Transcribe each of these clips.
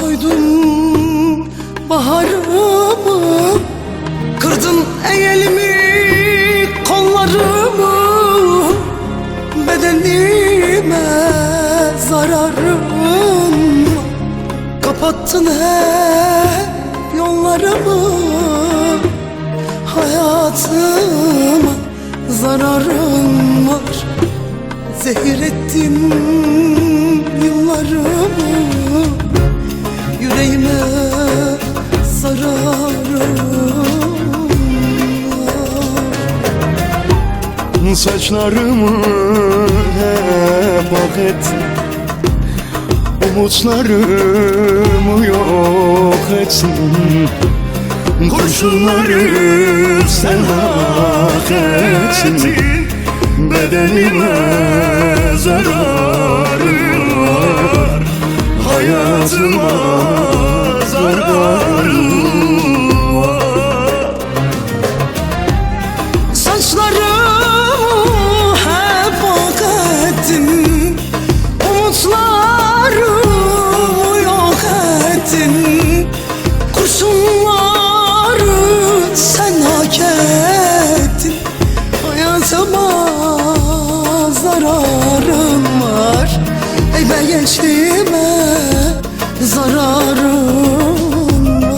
soydun baharımı, kırdın elimi kollarımı, bedenime zararın, kapattın hep yollarımı, hayatıma zararın var. Zehir ettin yıllarımı, yüreğime zararım var. Saçlarımı hep ak ettin, umutlarımı yok ettin. Kurşunları sen hak ettin, bedenime zararın var, hayatıma zararın var. Saçlarımı hep ak ettin, umutlarımı yok ettin. Kurşunları sen hak ettin, hayatıma zararım var. Ey be gençliğime zararım var.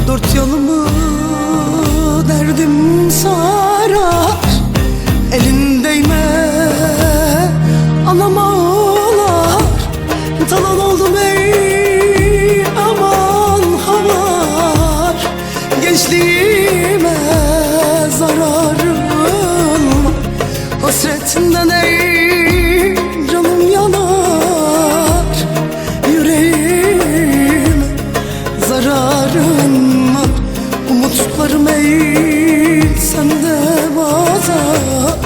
Dört yanımı derdim sarar, elin değme anam ağlar. Talan oldum ey aman havar, gençliğime zararım, hasretinden ey canım yanar. Yüreğime zararım, umutlarım ey sende bazar.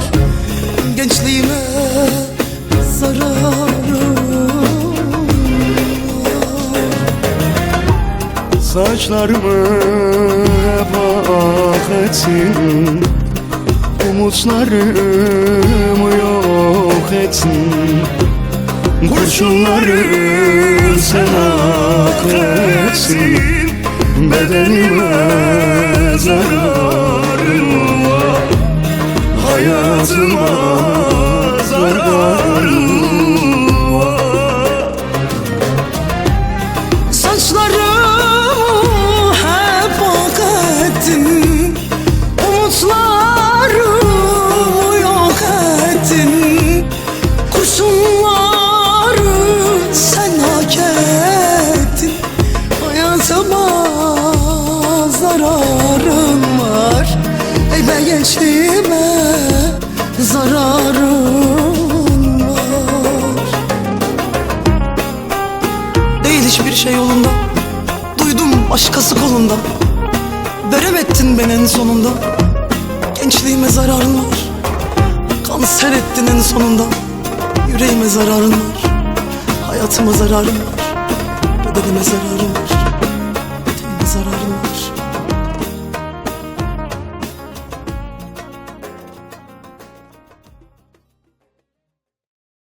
Gençliğime zararım var. Saçlarımı hep ak ettin, umutlarımı yok ettin. Kurşunları sen hak ettin, bedenime zararın var, hayatıma zararın var. Saçlarımı hep ak ettin, umutlarımı yok ettin. Kurşunları sen hak ettin, hayatıma zararım var. Ey be gençliğime zararım var. Değil hiçbir şey yolunda, duydum başkası kolunda. Veremedin beni en sonunda, gençliğime zararın var. Kanser ettin en sonunda, yüreğime zararın var. Hayatıma zararın var, bedenime zararın var.